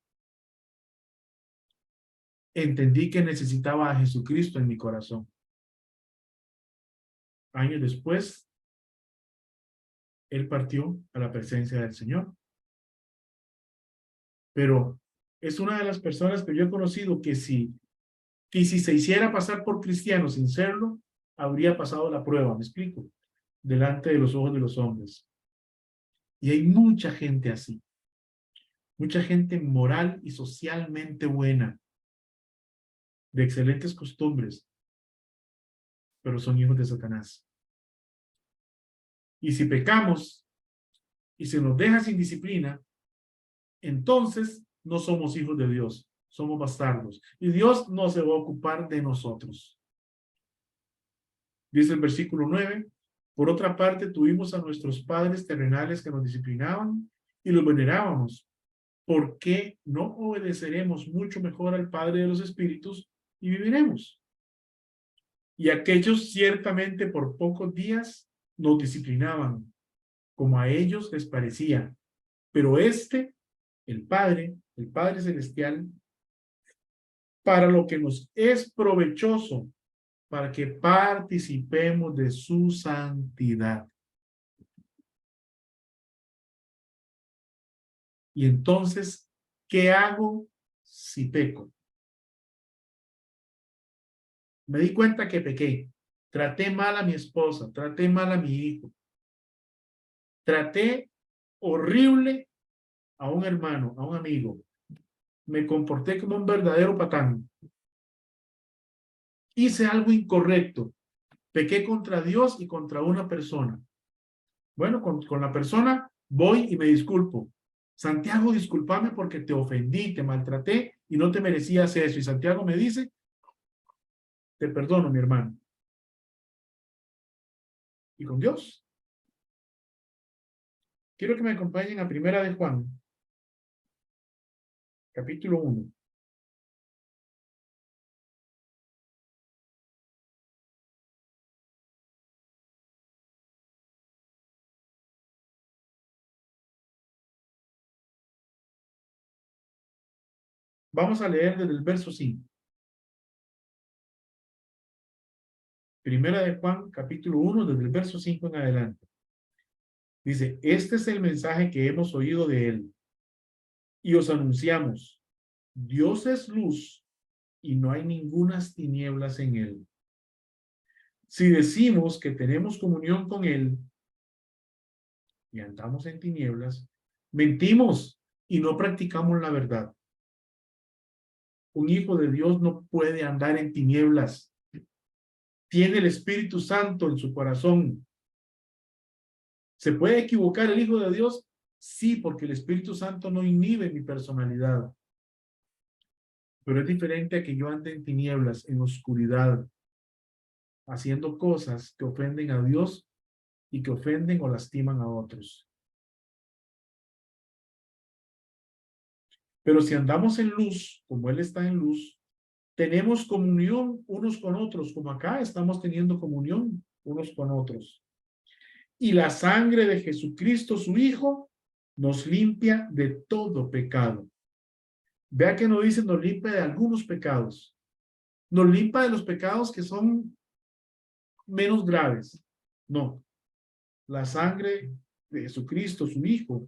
Entendí que necesitaba a Jesucristo en mi corazón. Años después, él partió a la presencia del Señor. Pero es una de las personas que yo he conocido que si se hiciera pasar por cristiano sin serlo, habría pasado la prueba, ¿me explico? Delante de los ojos de los hombres. Y hay mucha gente así. Mucha gente moral y socialmente buena, de excelentes costumbres, pero son hijos de Satanás. Y si pecamos y se nos deja sin disciplina, entonces no somos hijos de Dios, somos bastardos. Y Dios no se va a ocupar de nosotros. Dice el versículo 9, por otra parte tuvimos a nuestros padres terrenales que nos disciplinaban y los venerábamos. ¿Por qué no obedeceremos mucho mejor al Padre de los Espíritus y viviremos? Y aquellos ciertamente por pocos días nos disciplinaban, como a ellos les parecía. Pero el Padre Celestial, para lo que nos es provechoso, para que participemos de su santidad. Y entonces, ¿qué hago si peco? Me di cuenta que pequé. Traté mal a mi esposa, traté mal a mi hijo. Traté horrible a un hermano, a un amigo. Me comporté como un verdadero patán. Hice algo incorrecto. Pequé contra Dios y contra una persona. Bueno, con la persona voy y me disculpo. Santiago, discúlpame porque te ofendí, te maltraté y no te merecías eso. Y Santiago me dice, te perdono, mi hermano. ¿Y con Dios? Quiero que me acompañen a Primera de Juan, capítulo 1. Vamos a leer desde el verso 5. Primera de Juan, capítulo 1, desde el verso 5 en adelante. Dice, este es el mensaje que hemos oído de él. Y os anunciamos, Dios es luz y no hay ningunas tinieblas en él. Si decimos que tenemos comunión con él y andamos en tinieblas, Mentimos y no practicamos la verdad. Un hijo de Dios no puede andar en tinieblas. Tiene el Espíritu Santo en su corazón. ¿Se puede equivocar el hijo de Dios? Sí, porque el Espíritu Santo no inhibe mi personalidad. Pero es diferente a que yo ande en tinieblas, en oscuridad, haciendo cosas que ofenden a Dios y que ofenden o lastiman a otros. Pero si andamos en luz, como Él está en luz, tenemos comunión unos con otros, como acá estamos teniendo comunión unos con otros. Y la sangre de Jesucristo, su Hijo, nos limpia de todo pecado. Vea que no dice nos limpia de algunos pecados. Nos limpia de los pecados que son menos graves. No. La sangre de Jesucristo, su Hijo,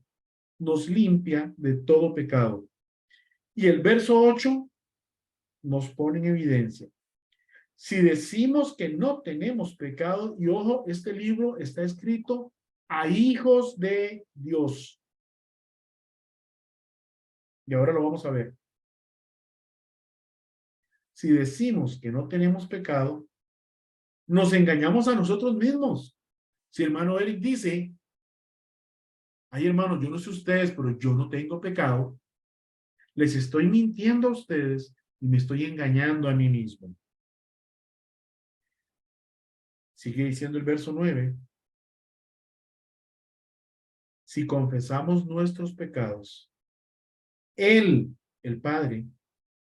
nos limpia de todo pecado. Y el verso 8 nos pone en evidencia. Si decimos que no tenemos pecado, y ojo, este libro está escrito a hijos de Dios. Y ahora lo vamos a ver. Si decimos que no tenemos pecado, nos engañamos a nosotros mismos. Si hermano Eric dice, ay hermano, yo no sé ustedes, pero yo no tengo pecado, les estoy mintiendo a ustedes y me estoy engañando a mí mismo. Sigue diciendo el verso 9. Si confesamos nuestros pecados, Él, el Padre,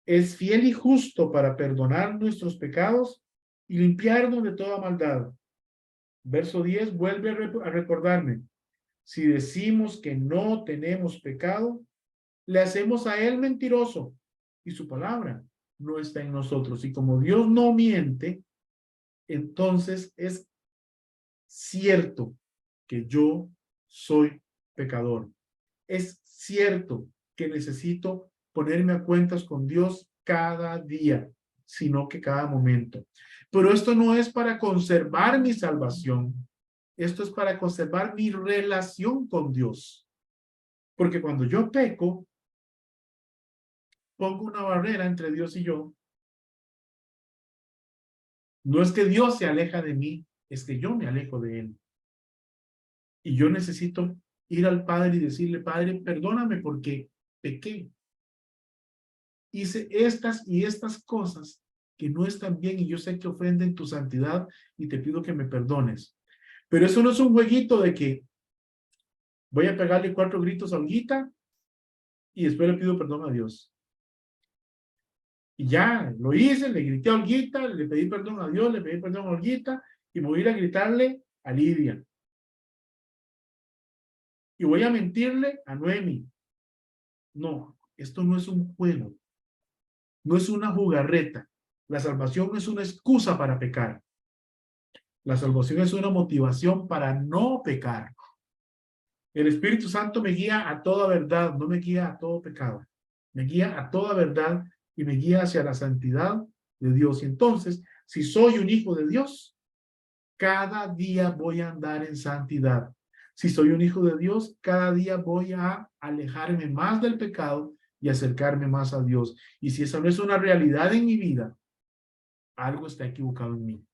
es fiel y justo para perdonar nuestros pecados y limpiarnos de toda maldad. Verso 10 vuelve a recordarme. Si decimos que no tenemos pecado, le hacemos a Él mentiroso y su palabra no está en nosotros. Y como Dios no miente, entonces es cierto que yo soy pecador. Es cierto que necesito ponerme a cuentas con Dios cada día, sino que cada momento. Pero esto no es para conservar mi salvación. Esto es para conservar mi relación con Dios. Porque cuando yo peco, pongo una barrera entre Dios y yo. No es que Dios se aleja de mí, es que yo me alejo de Él. Y yo necesito ir al Padre y decirle, Padre, perdóname porque pequé. Hice estas y estas cosas que no están bien y yo sé que ofenden tu santidad y te pido que me perdones. Pero eso no es un jueguito de que voy a pegarle 4 gritos a Olguita y después le pido perdón a Dios. Y ya, lo hice, le grité a Olguita, le pedí perdón a Dios, le pedí perdón a Olguita y me voy a ir a gritarle a Lidia. Y voy a mentirle a Noemi. No, esto no es un juego. No es una jugarreta. La salvación no es una excusa para pecar. La salvación es una motivación para no pecar. El Espíritu Santo me guía a toda verdad, no me guía a todo pecado. Me guía a toda verdad y me guía hacia la santidad de Dios. Y entonces, si soy un hijo de Dios, cada día voy a andar en santidad. Si soy un hijo de Dios, cada día voy a alejarme más del pecado y acercarme más a Dios. Y si eso no es una realidad en mi vida, algo está equivocado en mí.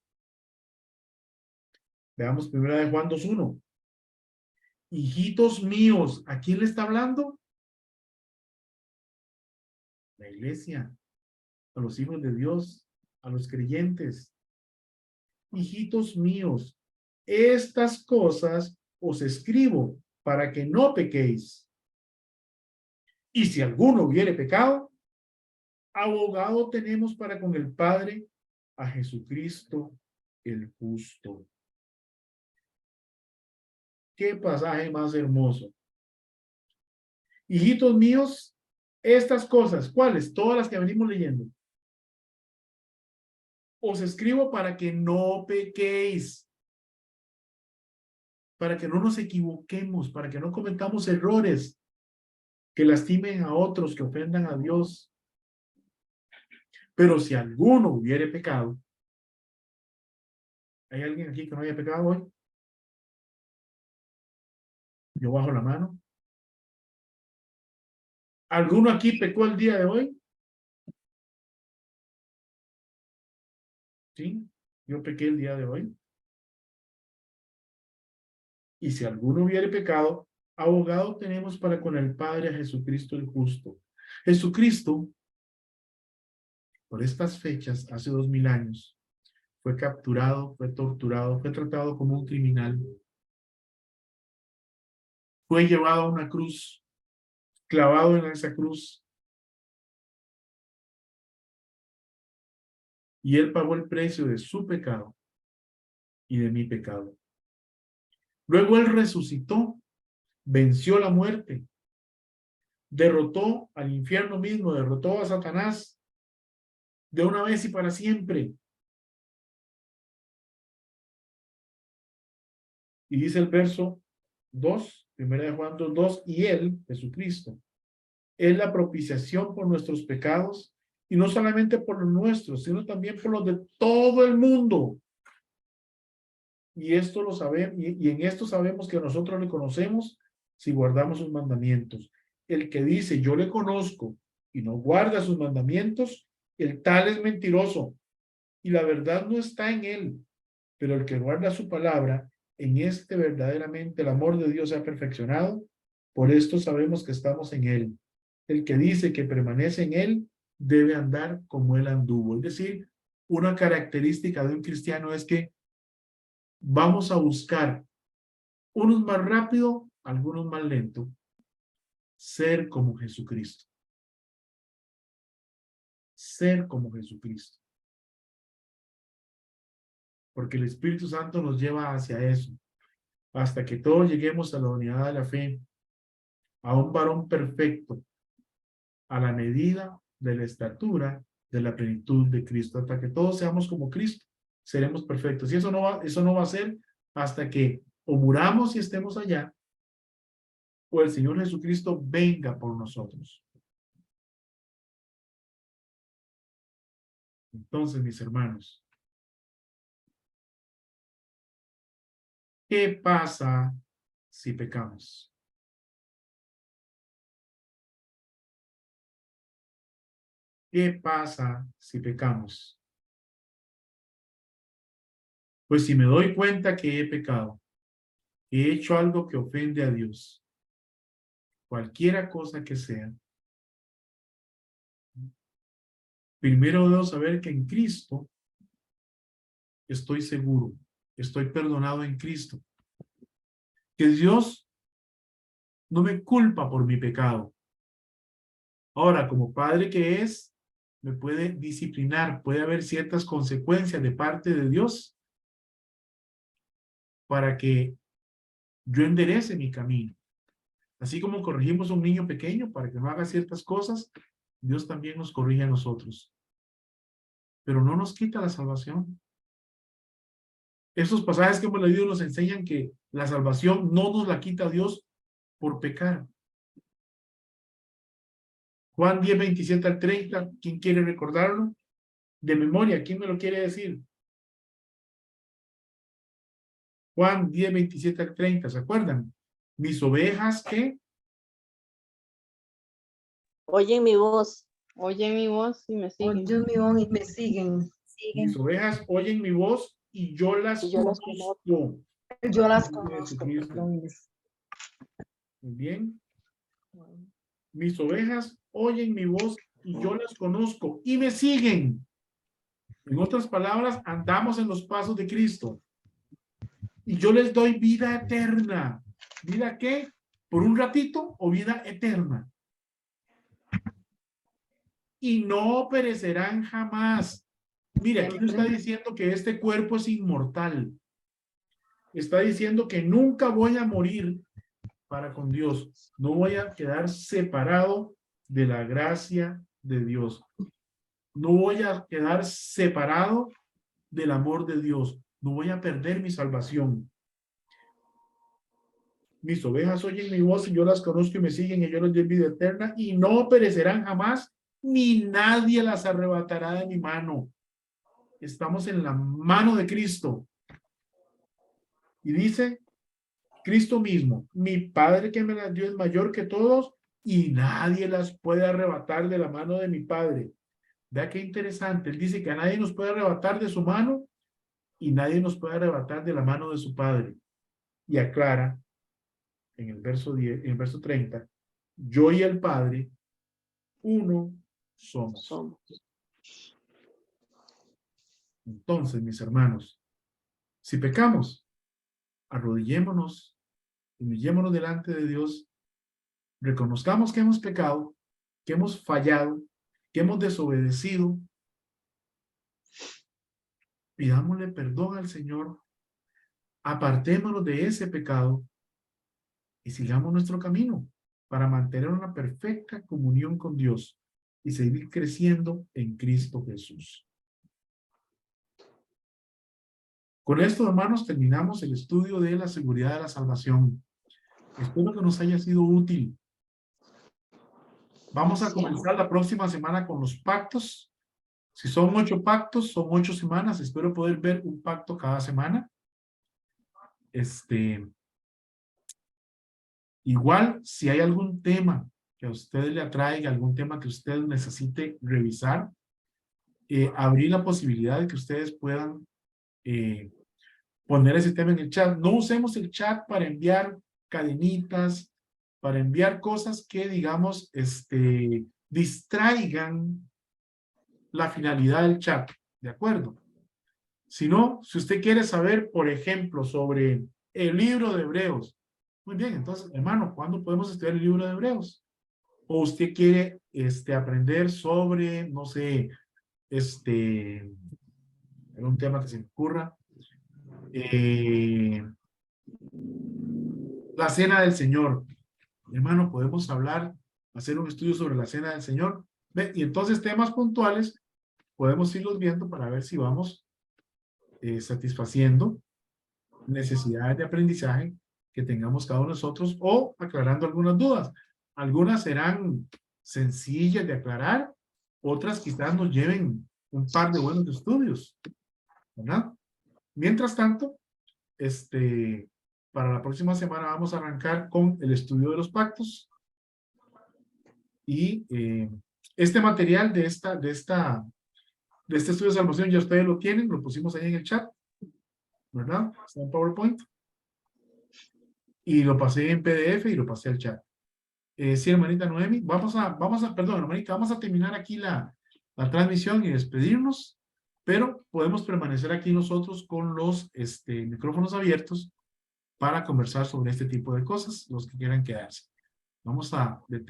Veamos 1 Juan 2:1. Hijitos míos, ¿a quién le está hablando? La iglesia, a los hijos de Dios, a los creyentes. Hijitos míos, estas cosas os escribo para que no pequéis. Y si alguno hubiere pecado, abogado tenemos para con el Padre, a Jesucristo el justo. Qué pasaje más hermoso. Hijitos míos, estas cosas, ¿cuáles? Todas las que venimos leyendo. Os escribo para que no pequéis, para que no nos equivoquemos, para que no cometamos errores que lastimen a otros, que ofendan a Dios. Pero si alguno hubiere pecado, ¿hay alguien aquí que no haya pecado hoy? Yo bajo la mano. ¿Alguno aquí pecó el día de hoy? Sí, yo pequé el día de hoy. Y si alguno hubiere pecado, abogado tenemos para con el Padre a Jesucristo el justo. Jesucristo, por estas fechas, hace 2000 años, fue capturado, fue torturado, fue tratado como un criminal. Fue llevado a una cruz, clavado en esa cruz. Y él pagó el precio de su pecado y de mi pecado. Luego él resucitó, venció la muerte, derrotó al infierno mismo, derrotó a Satanás de una vez y para siempre. Y dice el verso 2, 1 Juan 2, y él, Jesucristo, es la propiciación por nuestros pecados, y no solamente por los nuestros, sino también por los de todo el mundo. Y esto lo sabemos, y en esto sabemos que nosotros le conocemos si guardamos sus mandamientos. El que dice yo le conozco y no guarda sus mandamientos, el tal es mentiroso, y la verdad no está en él. Pero el que guarda su palabra, en este verdaderamente el amor de Dios se ha perfeccionado. Por esto sabemos que estamos en él. El que dice que permanece en él debe andar como él anduvo. Es decir, una característica de un cristiano es que vamos a buscar, unos más rápido, algunos más lento, ser como Jesucristo. Ser como Jesucristo. Porque el Espíritu Santo nos lleva hacia eso, hasta que todos lleguemos a la unidad de la fe, a un varón perfecto, a la medida de la estatura de la plenitud de Cristo, hasta que todos seamos como Cristo, seremos perfectos. Y eso no va a ser hasta que o muramos y estemos allá, o el Señor Jesucristo venga por nosotros. Entonces, mis hermanos, ¿qué pasa si pecamos? ¿Qué pasa si pecamos? Pues si me doy cuenta que he pecado, he hecho algo que ofende a Dios, cualquiera cosa que sea, primero debo saber que en Cristo estoy seguro, estoy perdonado en Cristo, que Dios no me culpa por mi pecado. Ahora, como padre que es, me puede disciplinar, puede haber ciertas consecuencias de parte de Dios para que yo enderece mi camino. Así como corregimos a un niño pequeño para que no haga ciertas cosas, Dios también nos corrige a nosotros. Pero no nos quita la salvación. Esos pasajes que hemos leído nos enseñan que la salvación no nos la quita Dios por pecar. Juan 10, 27 al 30, ¿quién quiere recordarlo? De memoria, ¿quién me lo quiere decir? Juan 10, 27 al 30, ¿se acuerdan? Mis ovejas, ¿qué? Oyen mi voz. Oyen mi voz y me siguen. Oye mi voz y me siguen. Mis ovejas oyen mi voz y yo las Y yo las conozco. Yo las Dice conozco. Jesucristo. Perdón. Muy bien. Mis ovejas oyen mi voz y yo las conozco y me siguen. En otras palabras, andamos en los pasos de Cristo. Y yo les doy vida eterna. ¿Vida qué? ¿Por un ratito o vida eterna? Y no perecerán jamás. Mire, aquí no está diciendo que este cuerpo es inmortal. Está diciendo que nunca voy a morir para con Dios. No voy a quedar separado de la gracia de Dios. No voy a quedar separado del amor de Dios. No voy a perder mi salvación. Mis ovejas oyen mi voz y yo las conozco y me siguen y yo les doy vida eterna y no perecerán jamás, ni nadie las arrebatará de mi mano. Estamos en la mano de Cristo. Y dice Cristo mismo, mi Padre que me las dio es mayor que todos y nadie las puede arrebatar de la mano de mi Padre. Vea qué interesante. Él dice que a nadie nos puede arrebatar de su mano y nadie nos puede arrebatar de la mano de su Padre. Y aclara en el verso 10, en el verso 30, yo y el Padre, uno somos. Entonces, mis hermanos, si pecamos, arrodillémonos, humillémonos delante de Dios, reconozcamos que hemos pecado, que hemos fallado, que hemos desobedecido, pidámosle perdón al Señor, apartémonos de ese pecado y sigamos nuestro camino para mantener una perfecta comunión con Dios y seguir creciendo en Cristo Jesús. Con esto, hermanos, terminamos el estudio de la seguridad de la salvación. Espero que nos haya sido útil. Vamos a comenzar la próxima semana con los pactos. Si son 8 pactos, son 8 semanas. Espero poder ver un pacto cada semana. Igual, si hay algún tema que a usted le atraiga, algún tema que usted necesite revisar, abrir la posibilidad de que ustedes puedan poner ese tema en el chat. No usemos el chat para enviar cadenitas, para enviar cosas que, digamos, distraigan la finalidad del chat, ¿de acuerdo? Si no, si usted quiere saber, por ejemplo, sobre el libro de Hebreos, muy bien, entonces, hermano, ¿cuándo podemos estudiar el libro de Hebreos? O usted quiere aprender sobre, no sé, algún tema que se me ocurra, la cena del Señor. Hermano, podemos hacer un estudio sobre la cena del Señor. ¿Ve? Y entonces temas puntuales podemos irlos viendo para ver si vamos satisfaciendo necesidades de aprendizaje que tengamos cada uno de nosotros o aclarando algunas dudas. Algunas serán sencillas de aclarar, otras quizás nos lleven un par de buenos estudios, ¿verdad? Mientras tanto, para la próxima semana vamos a arrancar con el estudio de los pactos y este material de este estudio de salvación ya ustedes lo tienen, lo pusimos ahí en el chat, ¿verdad? Está en PowerPoint y lo pasé en PDF y lo pasé al chat. Sí, hermanita Noemi, perdón, hermanita, vamos a terminar aquí la transmisión y despedirnos, pero podemos permanecer aquí nosotros con los micrófonos abiertos para conversar sobre este tipo de cosas, los que quieran quedarse. Vamos a detener.